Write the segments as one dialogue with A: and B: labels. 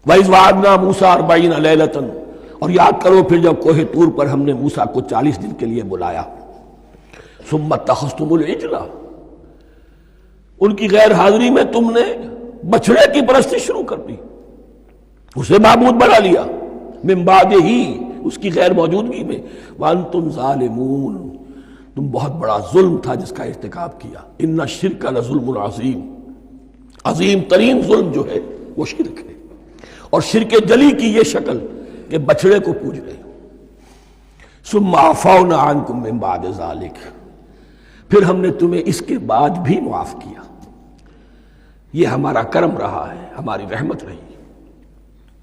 A: وَإِذْ وَعَدْنَا مُوسَىٰ 40 لَيْلَةً، اور یاد کرو پھر جب کوہ طور پر ہم نے موسیٰ کو 40 دن کے لیے بلایا. ثُمَّ اتَّخَذْتُمُ الْعِجْلَ، ان کی غیر حاضری میں تم نے بچھڑے کی پرستی شروع کر دی، اسے معبود بنا لیا. من بعدہ، اس کی غیر موجودگی میں. وَأَنْتُمْ ظَالِمُونَ، تم بہت بڑا ظلم تھا جس کا ارتکاب کیا. إِنَّ الشِّرْكَ لَظُلْمٌ عَظِيمٌ، عظیم ترین ظلم جو ہے وہ شرک ہے. اور شرک جلی کی یہ شکل کہ بچھڑے کو پوج رہے. ثُمَّ عَفَوْنَا عَنْكُمْ مِنْ بَعْدِ ذَلِكَ، پھر ہم نے تمہیں اس کے بعد بھی معاف کیا. یہ ہمارا کرم رہا ہے، ہماری رحمت رہی.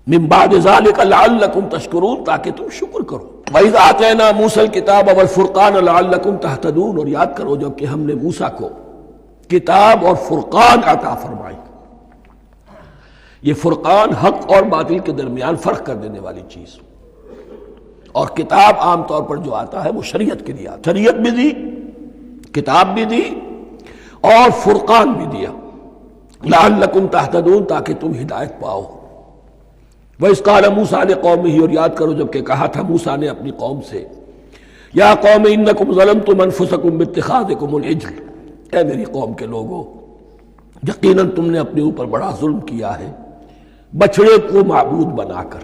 A: من بعد ذلك لعلكم تشکرون، تاکہ تم شکر کرو. وَإِذْ آتَيْنَا مُوسَى الْكِتَابَ وَالْفُرْقَانَ لَعَلَّكُمْ تَهْتَدُونَ، اور یاد کرو جب کہ ہم نے موسیٰ کو کتاب اور فرقان عطا فرمائی. یہ فرقان حق اور باطل کے درمیان فرق کر دینے والی چیز، اور کتاب عام طور پر جو آتا ہے وہ شریعت کے لیے آتا. شریعت بھی دی، کتاب بھی دی، اور فرقان بھی دیا. لعلکم تہتدون، تاکہ تم ہدایت پاؤ. وَإِذْ قَالَ مُوسَىٰ لِقَوْمِهِ، اور یاد کرو جب کہ کہا تھا موسیٰ نے اپنی قوم سے، یا قوم انکم ظلمتم انفسکم باتخاذکم العجل، اے میری قوم کے لوگو، یقیناً تم نے اپنے اوپر بڑا ظلم کیا ہے بچھڑے کو معبود بنا کر.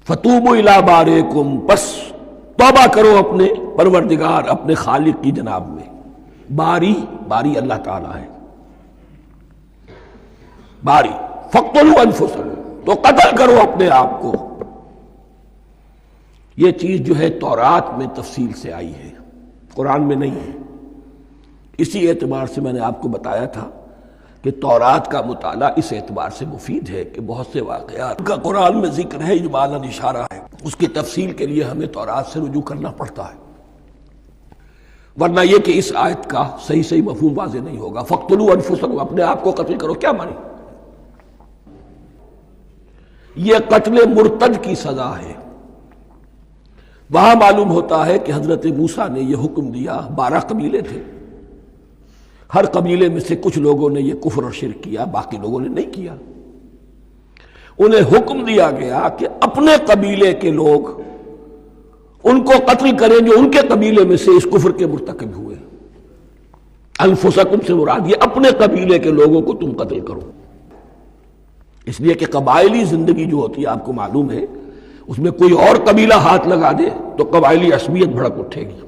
A: فَتُوبُوا إِلَىٰ بَارِئِكُمْ، پس توبہ کرو اپنے پروردگار، اپنے خالق کی جناب میں. باری اللہ تعالیٰ ہے. باری فَاقْتُلُوا أَنفُسَكُمْ، تو قتل کرو اپنے آپ کو. یہ چیز جو ہے تورات میں تفصیل سے آئی ہے، قرآن میں نہیں ہے. اسی اعتبار سے میں نے آپ کو بتایا تھا کہ تورات کا مطالعہ اس اعتبار سے مفید ہے کہ بہت سے واقعات کا قرآن میں ذکر ہے، اجمالاً اشارہ ہے. اس کی تفصیل کے لیے ہمیں تورات سے رجوع کرنا پڑتا ہے، ورنہ یہ کہ اس آیت کا صحیح مفہوم واضح نہیں ہوگا. فَاقْتُلُوا أَنفُسَكُمْ، اپنے آپ کو قتل کرو، کیا مانی؟ یہ قتل مرتد کی سزا ہے. وہاں معلوم ہوتا ہے کہ حضرت موسیٰ نے یہ حکم دیا. 12 قبیلے تھے، ہر قبیلے میں سے کچھ لوگوں نے یہ کفر اور شرک کیا، باقی لوگوں نے نہیں کیا. انہیں حکم دیا گیا کہ اپنے قبیلے کے لوگ ان کو قتل کریں جو ان کے قبیلے میں سے اس کفر کے مرتکب ہوئے. انفسکم سے مراد یہ اپنے قبیلے کے لوگوں کو تم قتل کرو. اس لیے کہ قبائلی زندگی جو ہوتی ہے آپ کو معلوم ہے، اس میں کوئی اور قبیلہ ہاتھ لگا دے تو قبائلی عصبیت بھڑک اٹھے گی.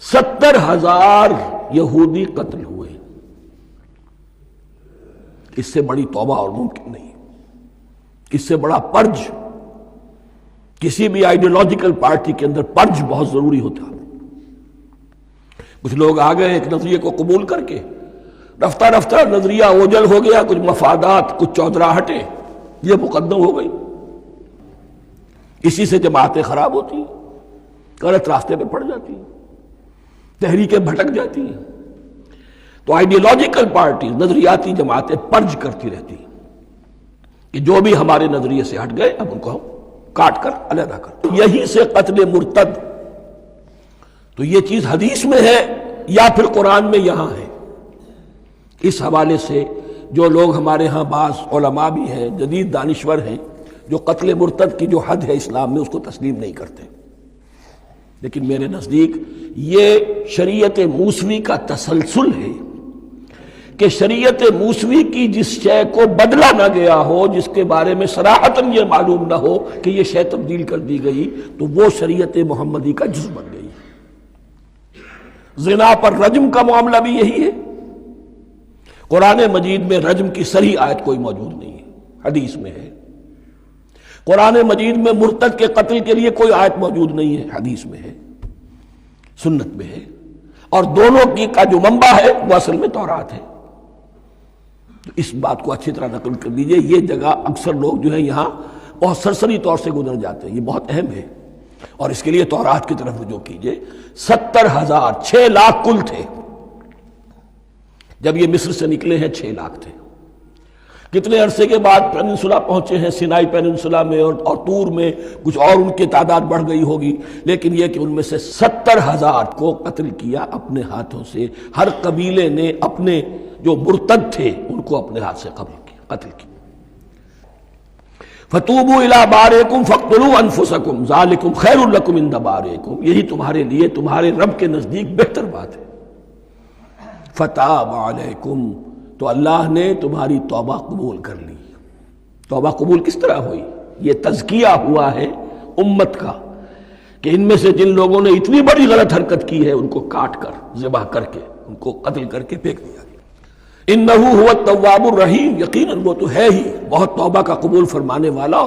A: 70,000 یہودی قتل ہوئے. اس سے بڑی توبہ اور ممکن نہیں، اس سے بڑا پرج. کسی بھی آئیڈیالوجیکل پارٹی کے اندر پرج بہت ضروری ہوتا. کچھ لوگ آ گئے ایک نظریے کو قبول کر کے، رفتہ رفتہ نظریہ اوجل ہو گیا، کچھ مفادات، کچھ چودراہٹیں یہ مقدم ہو گئی. اسی سے جماعتیں خراب ہوتی ہیں، غلط راستے پہ پڑ جاتی ہیں، تحریکیں بھٹک جاتی ہیں. تو آئیڈیالوجیکل پارٹی، نظریاتی جماعتیں پرج کرتی رہتی ہیں کہ جو بھی ہمارے نظریے سے ہٹ گئے اب ان کو ہم کاٹ کر علیحدہ کر. یہی سے قتل مرتد. تو یہ چیز حدیث میں ہے یا پھر قرآن میں یہاں ہے. اس حوالے سے جو لوگ ہمارے ہاں بعض علماء بھی ہیں، جدید دانشور ہیں، جو قتل مرتد کی جو حد ہے اسلام میں اس کو تسلیم نہیں کرتے. لیکن میرے نزدیک یہ شریعت موسوی کا تسلسل ہے کہ شریعت موسوی کی جس شے کو بدلا نہ گیا ہو، جس کے بارے میں صراحتاً یہ معلوم نہ ہو کہ یہ شے تبدیل کر دی گئی، تو وہ شریعت محمدی کا جز بن گئی. زنا پر رجم کا معاملہ بھی یہی ہے. قرآن مجید میں رجم کی صریح آیت کوئی موجود نہیں ہے، حدیث میں ہے. قرآن مجید میں مرتد کے قتل کے لیے کوئی آیت موجود نہیں ہے، حدیث میں ہے، سنت میں ہے. اور دونوں کی کا جو منبع ہے وہ اصل میں تورات ہے. تو اس بات کو اچھی طرح نقل کر دیجئے. یہ جگہ اکثر لوگ جو ہے یہاں بہت سرسری طور سے گزر جاتے ہیں، یہ بہت اہم ہے. اور اس کے لیے تورات کی طرف رجوع کیجئے. 70,000، 6 لاکھ کل تھے. جب یہ مصر سے نکلے ہیں 6 لاکھ تھے. کتنے عرصے کے بعد پیننسولا پہنچے ہیں، سینائی پیننسولا میں اور طور میں کچھ اور ان کی تعداد بڑھ گئی ہوگی، لیکن یہ کہ ان میں سے 70,000 کو قتل کیا اپنے ہاتھوں سے. ہر قبیلے نے اپنے جو مرتد تھے ان کو اپنے ہاتھ سے قتل کیا. فتوبوا الی بارئکم فاقتلوا انفسکم ذالکم خیر لکم عند بارئکم، یہی تمہارے لیے تمہارے رب کے نزدیک بہتر بات ہے۔ فتاب علیکم، تو اللہ نے تمہاری توبہ قبول کر لی۔ توبہ قبول کس طرح ہوئی؟ یہ تزکیہ ہوا ہے امت کا کہ ان میں سے جن لوگوں نے اتنی بڑی غلط حرکت کی ہے ان کو کاٹ کر، ذبح کر کے، ان کو قتل کر کے پھینک دیا گیا۔ انہ هو التواب الرحیم، یقیناً وہ تو ہے ہی بہت توبہ کا قبول فرمانے والا